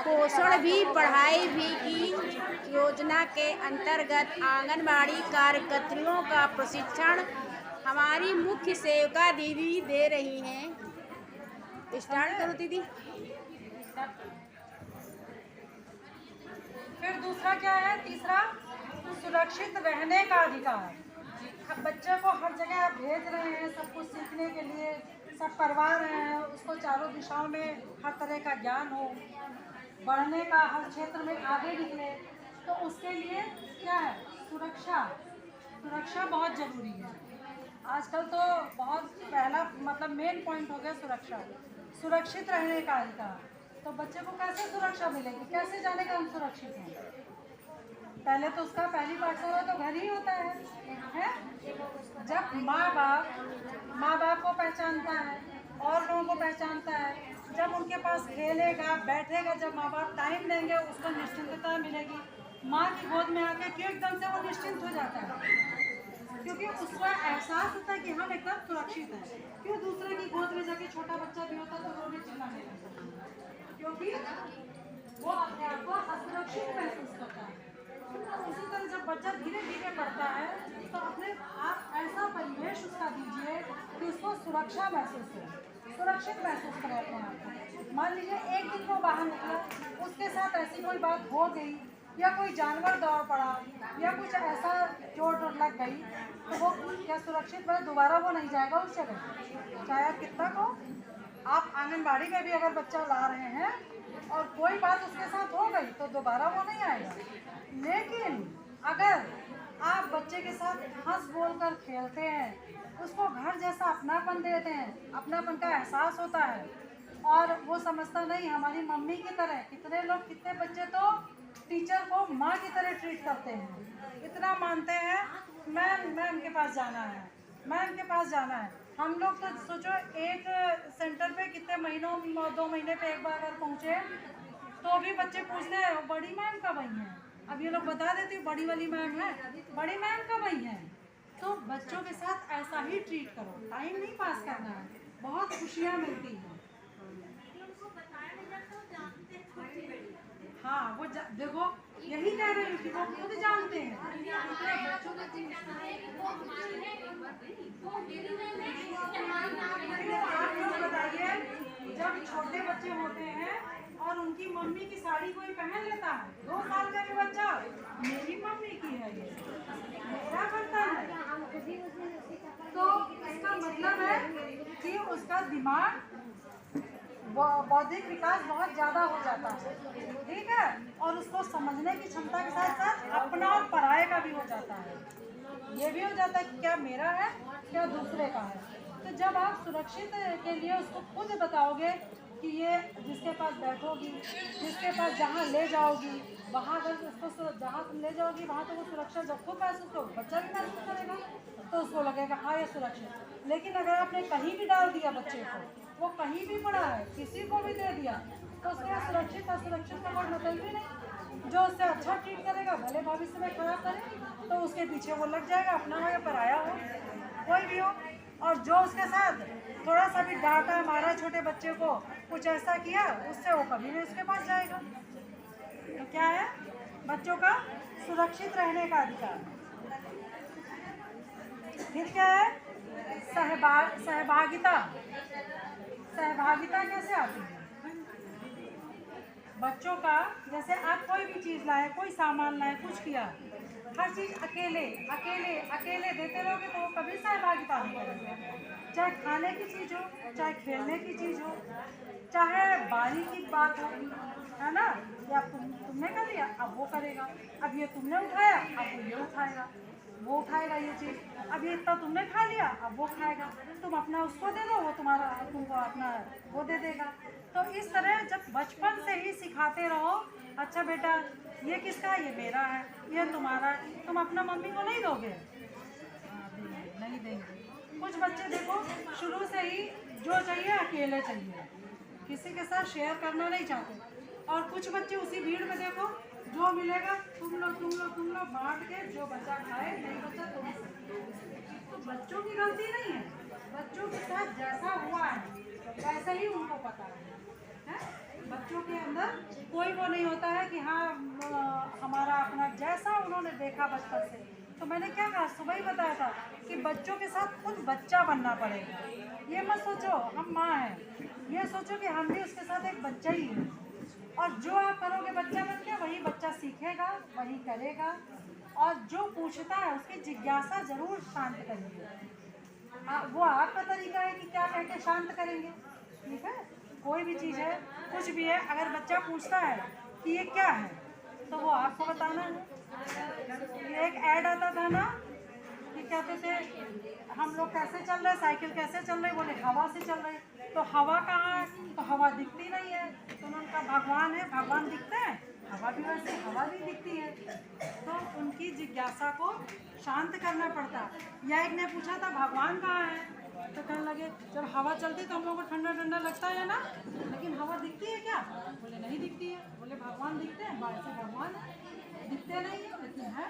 पोषण भी पढ़ाई भी की योजना के अंतर्गत आंगनबाड़ी कार्यकर्तियों का प्रशिक्षण हमारी मुख्य सेविका दीदी दे रही हैं। स्टार्ट करो दीदी। फिर दूसरा क्या है, तीसरा सुरक्षित रहने का अधिकार। अब बच्चे को हर जगह आप भेज रहे हैं सब कुछ सीखने के लिए, सब करवा रहे हैं, उसको चारों दिशाओं में हर तरह का ज्ञान हो, बढ़ने का हर क्षेत्र में आगे निकले, तो उसके लिए क्या है, सुरक्षा। सुरक्षा बहुत ज़रूरी है। आजकल तो बहुत पहला मतलब मेन पॉइंट हो गया सुरक्षा, सुरक्षित रहने का अधिकार। तो बच्चे को कैसे सुरक्षा मिलेगी, कैसे जानेगा हम सुरक्षित हैं? पहले तो उसका पहली पाठशाला तो घर ही होता है? जब माँ बाप को पहचानता है और लोगों को पहचानता है, जब उनके पास खेलेगा बैठेगा, जब माँ बाप टाइम देंगे उसको निश्चिंतता मिलेगी। माँ की गोद में आके क्यों एकदम से वो निश्चिंत हो जाता है? क्योंकि उसको एहसास होता है कि हम एकदम सुरक्षित हैं। क्यों दूसरे की गोद में जाके छोटा बच्चा भी होता तो रोने चिल्लाने लगता, क्योंकि वो अपने आप को असुरक्षित महसूस करता है। उसी तरह जब बच्चा धीरे धीरे बढ़ता है तो अपने आप ऐसा परिवेश उसका दीजिए कि उसको सुरक्षा महसूस हो, सुरक्षित महसूस करे अपने आप को। मान लीजिए एक दिन वो बाहर निकला, उसके साथ ऐसी कोई बात हो गई या कोई जानवर दौड़ पड़ा या कुछ ऐसा चोट लग गई, तो वो क्या सुरक्षित है? दोबारा वो नहीं जाएगा उस जगह, चाहे आप कितना को। आप आंगनबाड़ी में भी अगर बच्चा ला रहे हैं और कोई बात उसके साथ हो गई तो दोबारा वो नहीं आएगा। लेकिन अगर आप बच्चे के साथ हंस बोल कर खेलते हैं, उसको घर जैसा अपनापन देते हैं, अपनापन का एहसास होता है और वो समझता नहीं हमारी मम्मी की तरह। कितने लोग, कितने बच्चे तो टीचर को माँ की तरह ट्रीट करते हैं, इतना मानते हैं मैम के पास जाना है, मैम के पास जाना है। हम लोग तो सोचो एक सेंटर पे कितने महीनों 2 महीने पे एक बार अगर पहुँचे तो भी बच्चे पूछते हैं बड़ी मैम कब आई हैं। अब ये लोग बता देती हूँ बड़ी वाली मैम है, बड़ी मैम कब आई हैं। तो बच्चों के साथ ऐसा ही ट्रीट करो, टाइम नहीं पास करना है, बहुत खुशियाँ मिलती हैं। हाँ वो देखो यही कह रही हूँ कि वो खुद जानते हैं। आप लोग बताइए, जब छोटे बच्चे होते हैं और उनकी मम्मी की साड़ी कोई पहन लेता है, 2 साल का भी बच्चा, मेरी मम्मी की है ये, मेरा करता है, तो इसका मतलब है कि उसका दिमाग बौद्धिक विकास बहुत ज़्यादा हो जाता है, ठीक है, और उसको समझने की क्षमता के साथ साथ अपना और पराये का भी हो जाता है। ये भी हो जाता है कि क्या मेरा है क्या दूसरे का है। तो जब आप सुरक्षित के लिए उसको खुद बताओगे कि ये जिसके पास बैठोगी, जिसके पास जहाँ ले जाओगी, वहाँ अगर उसको जहाँ तुम ले जाओगी वहाँ तो वो सुरक्षा जब खुद महसूस हो, बच्चा भी महसूस करेगा, तो उसको लगेगा हाँ ये सुरक्षित। लेकिन अगर आपने कहीं भी डाल दिया बच्चे को, वो कहीं भी पड़ा है, किसी को भी दे दिया, तो उसके सुरक्षित असुरक्षित का कोई मतलब ही नहीं। जो उससे अच्छा ट्रीट करेगा भले भविष्य में खराब करे, तो उसके पीछे वो लग जाएगा, अपना हो या पराया हो, कोई भी हो। और जो उसके साथ थोड़ा सा भी डांटा मारा छोटे बच्चे को, कुछ ऐसा किया, उससे वो कभी नहीं उसके पास जाएगा। तो क्या है, बच्चों का सुरक्षित रहने का अधिकार। फिर क्या है, सहभागिता। सहभागिता कैसे आती है? बच्चों का, जैसे आप कोई भी चीज़ लाए, कोई सामान लाए, कुछ किया, हर चीज़ अकेले अकेले अकेले देते रहोगे तो वो कभी सहभागिता नहीं करेंगे। चाहे खाने की चीज़ हो, चाहे खेलने की चीज़ हो, चाहे बारी की बात हो, है ना, या तुमने कर लिया अब वो करेगा, अब ये तुमने उठाया अब वो ये उठाएगा, वो उठाएगा ये चीज़, अब ये इतना तुमने खा लिया अब वो खाएगा, तुम अपना उसको दे दो वो तुम्हारा तुमको अपना वो दे देगा। तो इस तरह जब बचपन से ही सिखाते रहो, अच्छा बेटा ये किसका है, ये मेरा है, ये तुम्हारा है, तुम अपना मम्मी को नहीं दोगे, नहीं देंगे। कुछ बच्चे देखो शुरू से ही जो चाहिए अकेले चाहिए, किसी के साथ शेयर करना नहीं चाहते। और कुछ बच्चे उसी भीड़ में देखो जो मिलेगा तुम लोग बांट के, जो बच्चा खाए नहीं बच्चा तुम। तो बच्चों की गलती नहीं है, बच्चों के साथ जैसा हुआ है वैसे ही उनको पता है? बच्चों के अंदर कोई वो नहीं होता है कि हाँ हमारा अपना जैसा उन्होंने देखा बचपन से। तो मैंने क्या कहा, सुबह ही बताया था कि बच्चों के साथ खुद बच्चा बनना पड़ेगा। ये मत सोचो हम माँ हैं, ये सोचो कि हम भी उसके साथ एक बच्चा ही है, और जो आप करोगे बच्चा बन के वही बच्चा सीखेगा, वही करेगा। और जो पूछता है उसकी जिज्ञासा जरूर शांत करिए। वो आपका तरीका है कि क्या कह के शांत करेंगे, ठीक है। कोई भी चीज़ है, कुछ भी है, अगर बच्चा पूछता है कि ये क्या है तो वो आपको बताना है। ये एक ऐड आता था ना कि कहते थे हम लोग कैसे चल रहे, साइकिल कैसे चल रही, बोले हवा से चल रही। तो हवा कहाँ है, तो हवा दिखती नहीं है। तो उन्होंने कहा भगवान है, भगवान दिखते हैं, हवा भी वैसे हवा भी दिखती है। तो उनकी जिज्ञासा को शांत करना पड़ता। या एक ने पूछा था भगवान कहाँ है, तो कहने लगे जब हवा चलती तो हम लोग को ठंडा ठंडा लगता है ना, लेकिन हवा दिखती है क्या, बोले नहीं दिखती है। बोले भगवान दिखते हैं, बाहर से भगवान दिखते नहीं है लेकिन है।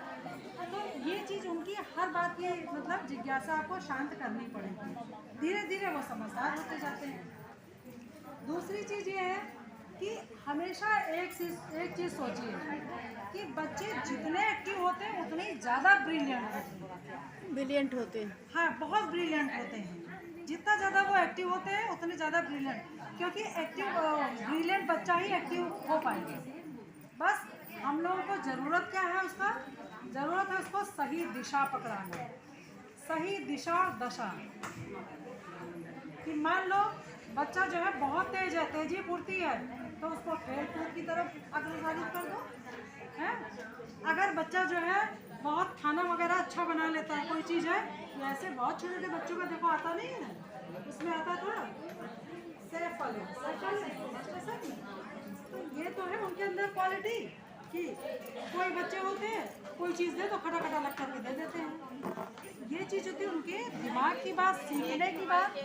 तो ये चीज़ उनकी हर बात की मतलब जिज्ञासा को शांत करनी पड़ेगी, धीरे धीरे वो समझदार होते जाते हैं। दूसरी चीज़ ये है कि हमेशा एक चीज़ सोचिए कि बच्चे जितने एक्टिव होते हैं उतने ही ज़्यादा ब्रिलियंट होते हैं। ब्रिलियंट होते हैं। हाँ, बहुत ब्रिलियंट होते हैं। जितना ज़्यादा वो एक्टिव होते हैं उतने ज़्यादा ब्रिलियंट, क्योंकि ब्रिलियंट बच्चा ही एक्टिव हो पाएगा। बस हम लोगों को ज़रूरत क्या है, उसका ज़रूरत है उसको सही दिशा पकड़ाना, सही दिशा और दशा। कि मान लो बच्चा जो है बहुत तेज है, तेजी पूर्ति है, तो उसको खेल कूद की तरफ अग्रसारित कर दो, है। अगर बच्चा जो है बहुत खाना वगैरह अच्छा बना लेता है, कोई चीज़ है, ऐसे बहुत छोटे छोटे बच्चों का देखो आता नहीं है, उसमें आता था सैफल, तो ये तो है उनके अंदर क्वालिटी कि कोई बच्चे होते हैं कोई चीज़ दे तो खटाखटा लग करके दे देते हैं। ये चीज़ होती है उनके दिमाग की बात, सीखने की बात।